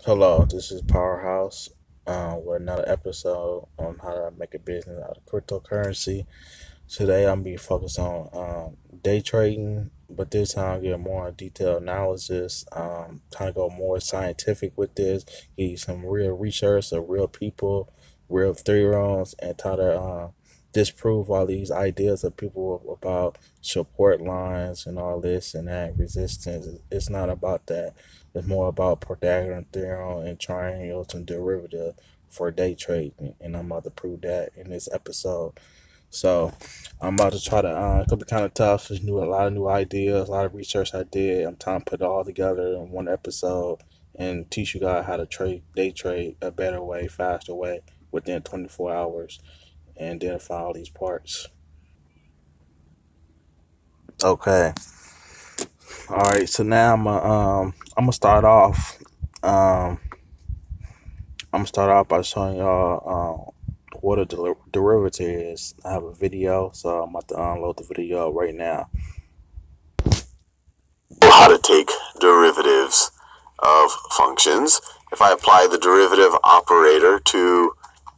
Hello, this is Powerhouse with another episode on how to make a business out of cryptocurrency. Today I'm be focused on day trading, but this time get more detailed analysis, kind of go more scientific with this, give you some real research of real people, real theorems, and try to disprove all these ideas of people about support lines and all this and that resistance. It's not about that. It's more about Pythagorean theorem and triangles and derivative for day trading, and I'm about to prove that in this episode. So I'm about to try to. It could be kind of tough. There's a lot of new ideas, a lot of research I did. I'm trying to put it all together in one episode and teach you guys how to day trade a better way, faster way within 24 hours, and identify all these parts. Okay. All right. So now I'm gonna start off. I'm gonna start off by showing y'all what a derivative is. I have a video, so I'm about to unload the video right now. How to take derivatives of functions. If I apply the derivative operator to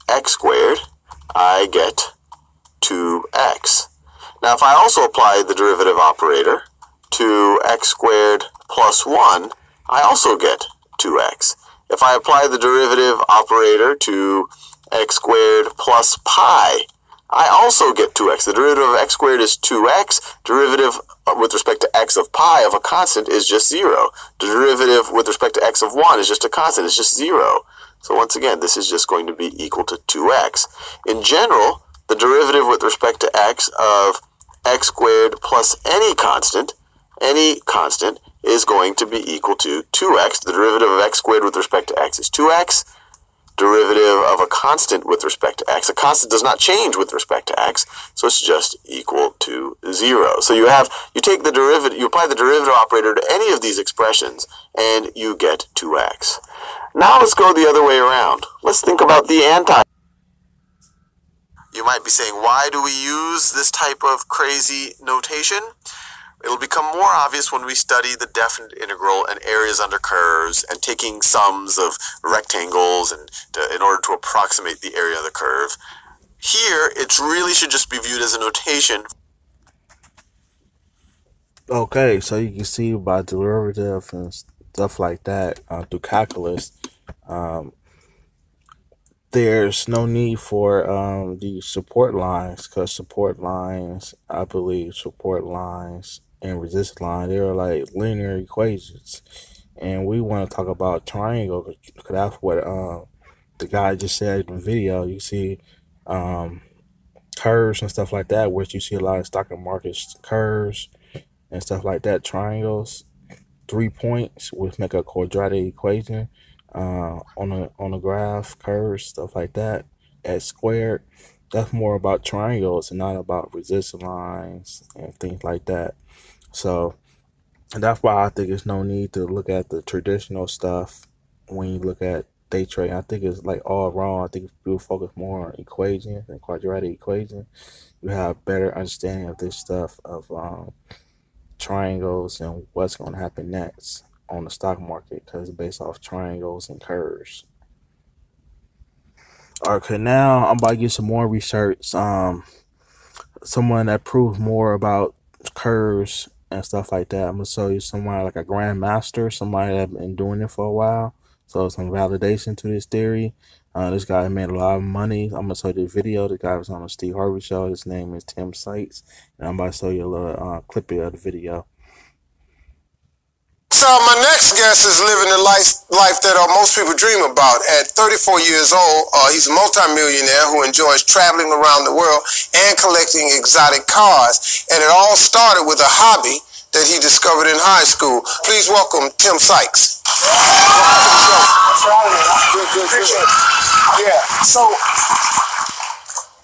x squared, I get 2x. Now if I also apply the derivative operator to x squared plus 1, I also get 2x. If I apply the derivative operator to x squared plus pi, I also get 2x. The derivative of x squared is 2x. Derivative with respect to x of pi of a constant is just 0. The derivative with respect to x of 1 is just a constant. It's just 0. So once again, this is just going to be equal to 2x. In general, the derivative with respect to x of x squared plus any constant is going to be equal to 2x. The derivative of x squared with respect to x is 2x. Derivative of a constant with respect to x. A constant does not change with respect to x, so it's just equal to 0. So you take the derivative, you apply the derivative operator to any of these expressions, and you get 2x. Now let's go the other way around. Let's think about the anti. You might be saying, why do we use this type of crazy notation? It'll become more obvious when we study the definite integral and areas under curves and taking sums of rectangles and in order to approximate the area of the curve. Here, it really should just be viewed as a notation. Okay, so you can see by derivative and stuff like that through calculus, there's no need for these support lines, because support lines, I believe support lines and resistance line, they're like linear equations, and we want to talk about triangles because that's what the guy just said in the video. You see curves and stuff like that, which you see a lot of stock market curves and stuff like that. Triangles, 3 points, which make a quadratic equation on a graph, curves, stuff like that. At squared, that's more about triangles and not about resistance lines and things like that. So that's why I think there's no need to look at the traditional stuff when you look at day trading. I think it's like all wrong. I think if people focus more on equations and quadratic equations, you have better understanding of this stuff of triangles and what's going to happen next on the stock market, because it's based off triangles and curves. Okay, now I'm about to get some more research. Someone that proves more about curves and stuff like that. I'm gonna show you someone like a grandmaster, somebody that's been doing it for a while. So some validation to this theory. This guy made a lot of money. I'm gonna show you the video. The guy was on the Steve Harvey show. His name is Tim Sykes, and I'm about to show you a little clip of the video. So my next guest is living the life that most people dream about. At 34 years old, he's a multimillionaire who enjoys traveling around the world and collecting exotic cars. And it all started with a hobby that he discovered in high school. Please welcome Tim Sykes. Yeah. So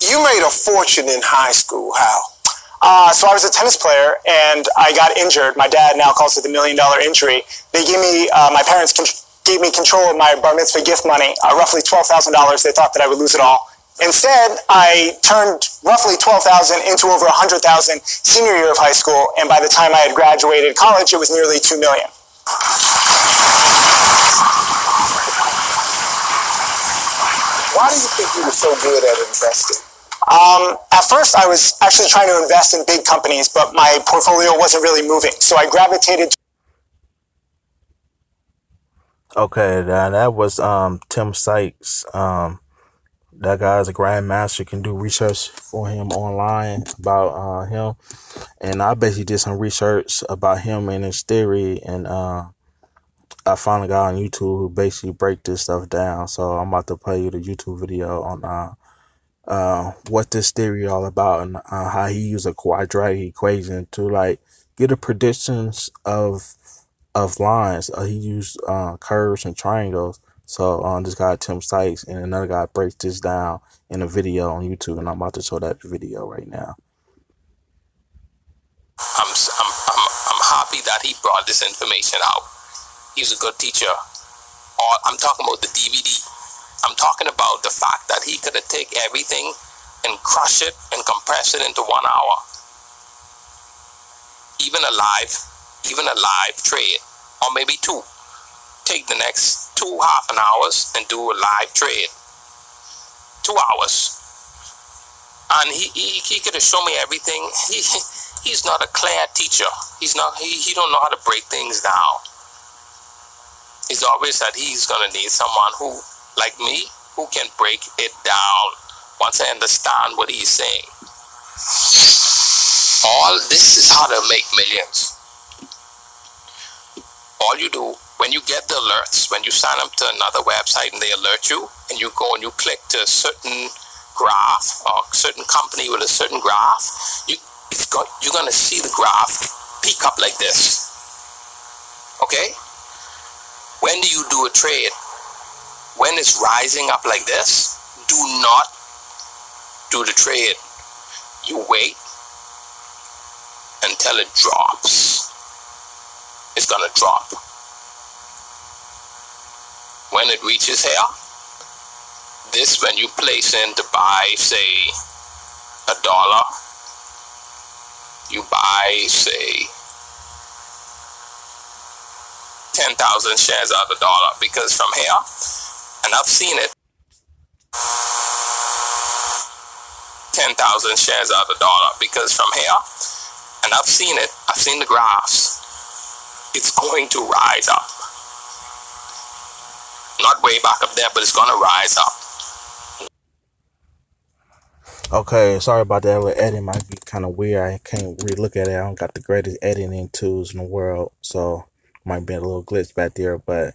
you made a fortune in high school. How? So I was a tennis player and I got injured. My dad now calls it the $1 million injury. They gave me, my parents gave me control of my bar mitzvah gift money, roughly $12,000. They thought that I would lose it all. Instead, I turned roughly $12,000 into over $100,000 senior year of high school. And by the time I had graduated college, it was nearly $2 million. Why do you think you were so good at investing? At first, I was actually trying to invest in big companies, but my portfolio wasn't really moving. So I gravitated. Okay, that was Tim Sykes. That guy's a grandmaster. Can do research for him online about him, and I basically did some research about him and his theory, and I found a guy on YouTube who basically break this stuff down. So I'm about to play you the YouTube video on what this theory all about, and how he used a quadratic equation to like get the predictions of lines. He used curves and triangles. So this guy Tim Sykes and another guy breaks this down in a video on YouTube, and I'm about to show that video right now. I'm happy that he brought this information out. He's a good teacher. I'm talking about the DVD. I'm talking about the fact that he could have taken everything and crush it and compress it into 1 hour. Even a live trade, or maybe two. Take the next 2 half an hours and do a live trade. 2 hours. And he could have shown me everything. He's not a clear teacher. He don't know how to break things down. It's obvious that he's gonna need someone who, like me, who can break it down once I understand what he's saying. All this is how to make millions. All you do, when you get the alerts, when you sign up to another website and they alert you, and you go and you click to a certain graph or a certain company with a certain graph, you're gonna see the graph peak up like this. Okay? When do you do a trade? When it's rising up like this, do not do the trade. You wait until it drops. It's gonna drop. When it reaches here, this when you place in to buy, say, $1, you buy, say, 10,000 shares out of $1, because from here, and I've seen it, 10,000 shares out of $1, because from here, and I've seen it, I've seen the graphs, it's going to rise up. Not way back up there, but it's going to rise up. Okay, sorry about that. The editing might be kind of weird. I can't really look at it. I don't got the greatest editing tools in the world, so might be a little glitch back there. But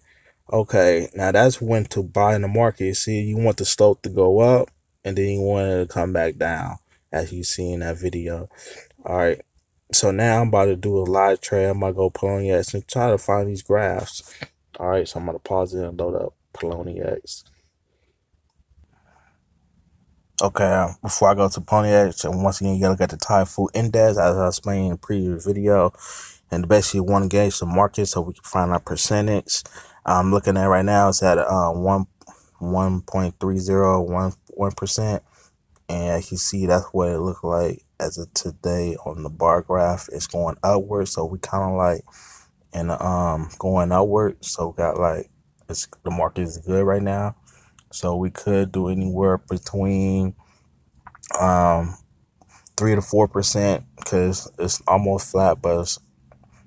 okay, now that's when to buy in the market. See, you want the slope to go up, and then you want it to come back down, as you see in that video. All right, so now I'm about to do a live trade. I'm gonna go Poloniex and try to find these graphs. All right, so I'm gonna pause it and load up Poloniex. Okay, before I go to Poloniex, and once again, you gotta look at the Typhoon Index, as I explained in the previous video. And basically, want to gauge the market so we can find our percentage. I'm looking at right now, it's at 1.3011%. And as you see, that's what it looked like as of today on the bar graph. It's going upward, so we kind of like in going upward. So we got like the market is good right now. So we could do anywhere between 3 to 4% because it's almost flat, but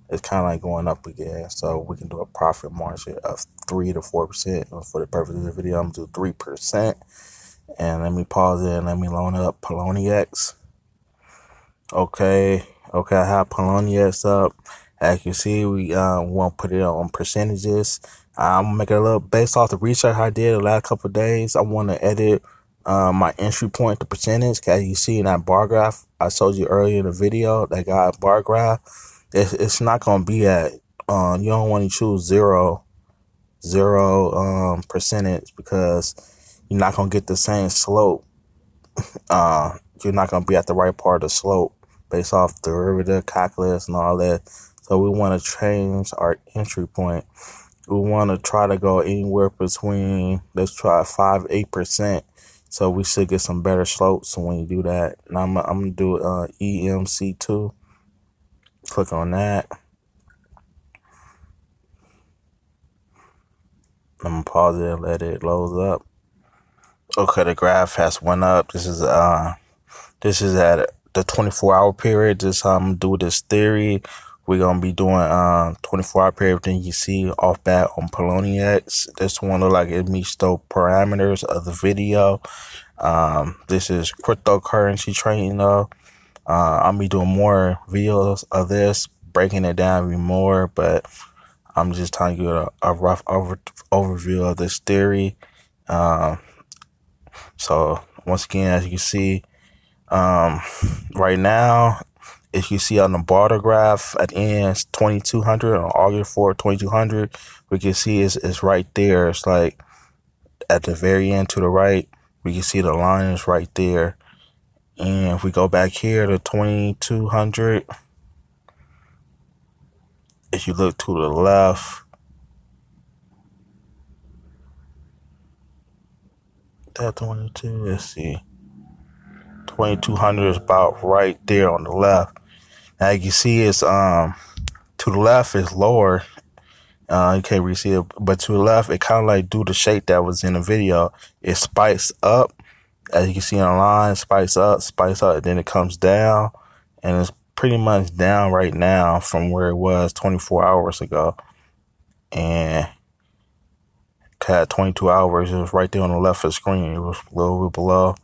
it's kind of like going up again. So we can do a profit margin of 3 to 4%. For the purpose of the video, I'm gonna do 3%. And let me pause it and let me load up Poloniex. Okay, I have Poloniex up. As you see, we won't put it on percentages. I'm gonna make it a little based off the research I did the last couple of days. I want to edit my entry point to percentage. As you see in that bar graph I showed you earlier in the video, that got bar graph. It's not gonna be at you don't want to choose zero percentage because you're not gonna get the same slope. You're not gonna be at the right part of the slope based off derivative calculus and all that. So we want to change our entry point. We want to try to go anywhere between, let's try 5-8%. So we should get some better slopes when you do that. And I'm gonna do EMC2. Click on that. I'm gonna pause it and let it load up. Okay, the graph has went up. This is at the 24-hour period. This is how I'm gonna do this theory. We're gonna be doing 24-hour period. Everything you see off bat on Poloniex. This one look like it meets the parameters of the video. This is cryptocurrency trading though. I'll be doing more videos of this, breaking it down even more, but I'm just trying to give a rough overview of this theory. So once again, as you can see, right now, if you see on the bar graph at the end, it's 2200 on August 4th, 2200. We can see it's right there. It's like at the very end to the right, we can see the line is right there. And if we go back here to 2200, if you look to the left, that 22, let's see, 2200 is about right there on the left. Now you can see it's to the left is lower. You can't really see it, but to the left it kind of like do the shape that was in the video. It spikes up, as you can see on the line, spikes up, then it comes down, and it's pretty much down right now from where it was 24 hours ago. And had 22 hours, it was right there on the left of the screen. It was a little bit below.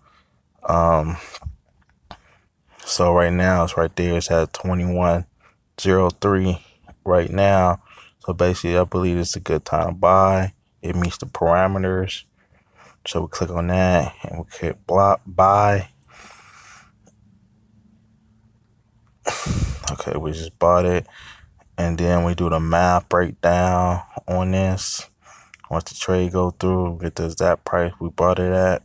So right now it's right there. It's at 2103 right now. So basically, I believe it's a good time to buy. It meets the parameters. So we click on that and we click buy. Okay, we just bought it. And then we do the math breakdown on this. Once the trade go through, we get the exact price we bought it at.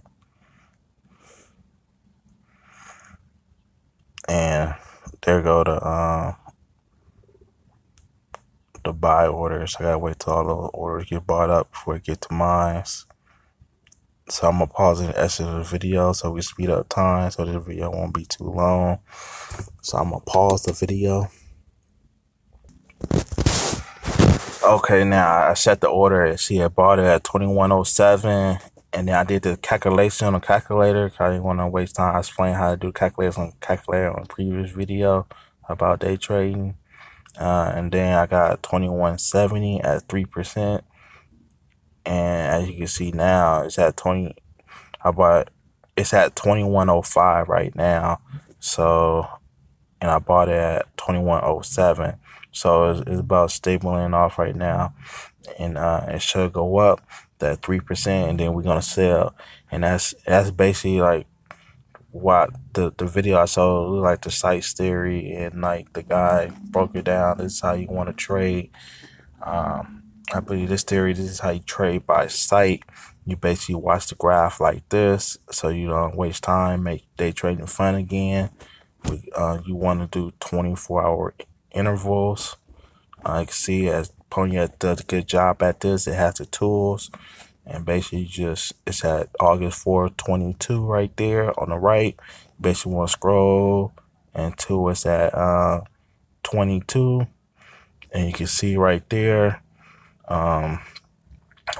And there go the buy orders. I gotta wait till all the orders get bought up before it get to mine. So I'm gonna pause the essence of the video so we speed up time so the video won't be too long. So I'm gonna pause the video. Okay, now I set the order. See, I bought it at 2107, and then I did the calculation on the calculator. I didn't want to waste time. I explained how to do calculators on the calculator on a previous video about day trading. And then I got 2170 at 3%. And as you can see now, it's at it's at 2105 right now. So, and I bought it at 2107. So it's about stabling off right now, and it should go up that 3%, and then we're gonna sell. And that's basically like what the video I saw, like the sites theory, and like the guy broke it down. This is how you want to trade. I believe this theory, this is how you trade by sight. You basically watch the graph like this, so you don't waste time, make day trading fun again. You want to do 24-hour intervals. You can see as Poloniex does a good job at this. It has the tools, and basically it's at August 4th, 22 right there on the right. Basically want to scroll until it's at 22, and you can see right there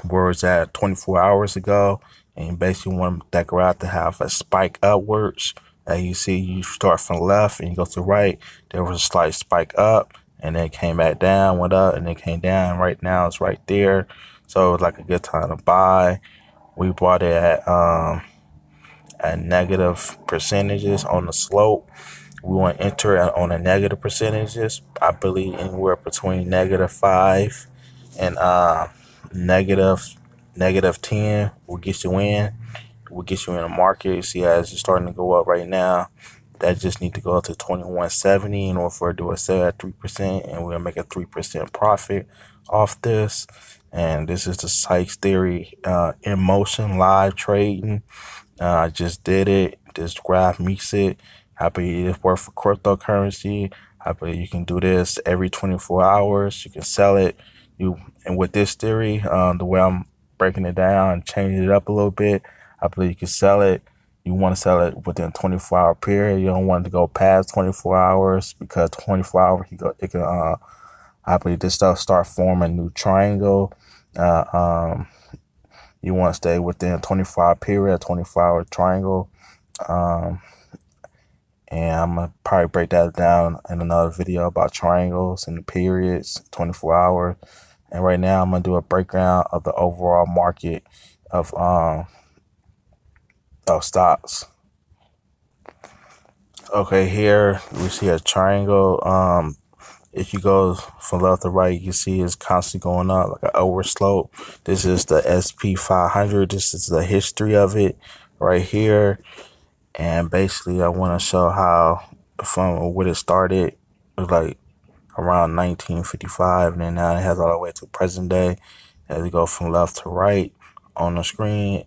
where it's at 24 hours ago, and you basically want that graph to have a spike upwards. As you see, you start from the left and you go to the right. There was a slight spike up, and then it came back down, went up, and then came down. Right now, it's right there. So it's like a good time to buy. We bought it at negative percentages on the slope. We want to enter on the negative percentages. I believe anywhere between -5 and -10 will get you in. Will get you in the market. See, as it's starting to go up right now, that just need to go up to 2170 in order for it to do a sale at 3%, and we'll make a 3% profit off this. And this is the Sykes theory in motion live trading. I just did it. This graph meets it. I believe it's worth for cryptocurrency. I believe you can do this every 24 hours. You can sell it. And with this theory, the way I'm breaking it down and changing it up a little bit, I believe you can sell it. You want to sell it within a 24-hour period. You don't want it to go past 24 hours because 24 hours, it can I believe this stuff start forming a new triangle. You want to stay within a 24-hour period, 24-hour triangle. And I'm going to probably break that down in another video about triangles and the periods, 24 hours. And right now I'm going to do a breakdown of the overall market of stocks. Okay, here we see a triangle. If you go from left to right, you can see it's constantly going up like an upward slope. This is the SP 500. This is the history of it right here. And basically, I want to show how from when it started, it was like around 1955, and then now it has all the way to present day. As we go from left to right on the screen,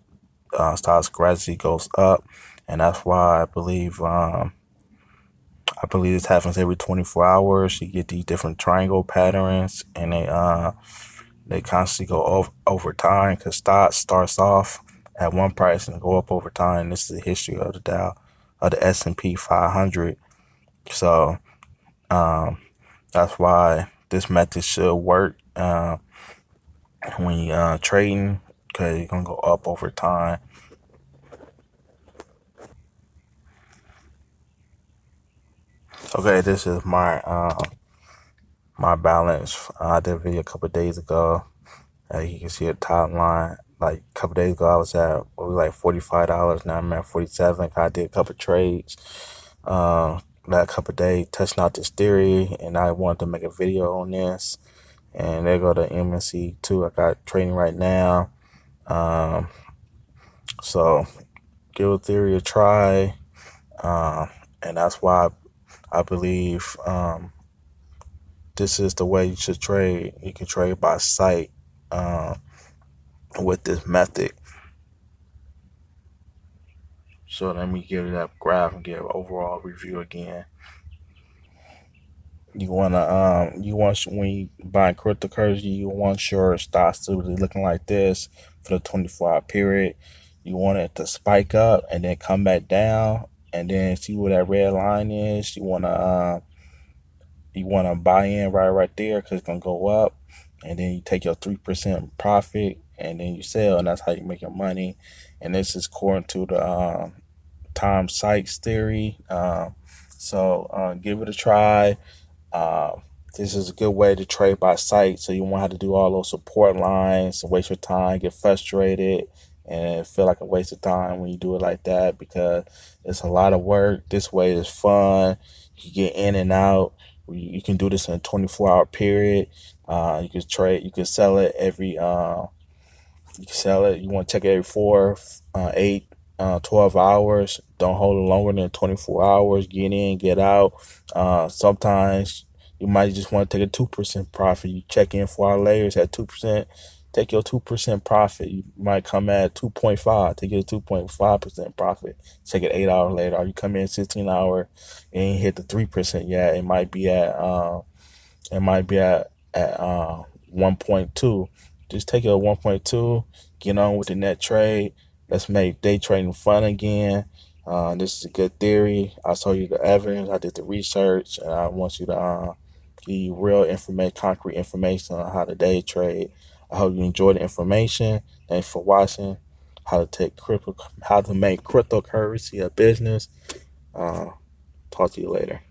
stocks gradually goes up, and that's why I believe this happens every 24 hours. You get these different triangle patterns, and they constantly go over time, because stock starts off at one price and go up over time. This is the history of the Dow, of the S&P 500. So that's why this method should work when you trading, because you're gonna go up over time. Okay, this is my my balance. I did a video a couple of days ago. You can see a top line. Like a couple of days ago, I was at like $45. Now I'm at $47. I did a couple of trades. That couple of days, testing out this theory, and I wanted to make a video on this. And there go the MNC 2. I got trading right now. So give a theory a try. And that's why I believe this is the way you should trade. You can trade by sight with this method. So let me give that graph and give an overall review again. You when you buy cryptocurrency, you want your stocks to be looking like this for the 24-hour period. You want it to spike up and then come back down, and then see where that red line is. You wanna buy in right there, because it's gonna go up, and then you take your 3% profit, and then you sell, and that's how you make your money. And this is according to the Tom Sykes theory. So give it a try. This is a good way to trade by sight, so you won't have to do all those support lines and waste your time, get frustrated, and feel like a waste of time when you do it like that, because it's a lot of work. This way is fun. You get in and out. You can do this in a 24-hour period. You can trade. You can sell it every. You can sell it. You want to check it every 4, 8, 12 hours. Don't hold it longer than 24 hours. Get in, get out. Sometimes you might just want to take a 2% profit. You check in 4 hours later at 2%. Take your 2% profit. You might come at 2.5. Take your 2.5% profit. Take it 8 hours later. Or you come in 16 hours and ain't hit the 3% yet. It might be at 1.2. Just take your 1.2. Get on with the net trade. Let's make day trading fun again. This is a good theory. I showed you the evidence. I did the research, and I want you to give you real information, concrete information on how to day trade. I hope you enjoy the information. Thanks for watching. How to make cryptocurrency a business. Talk to you later.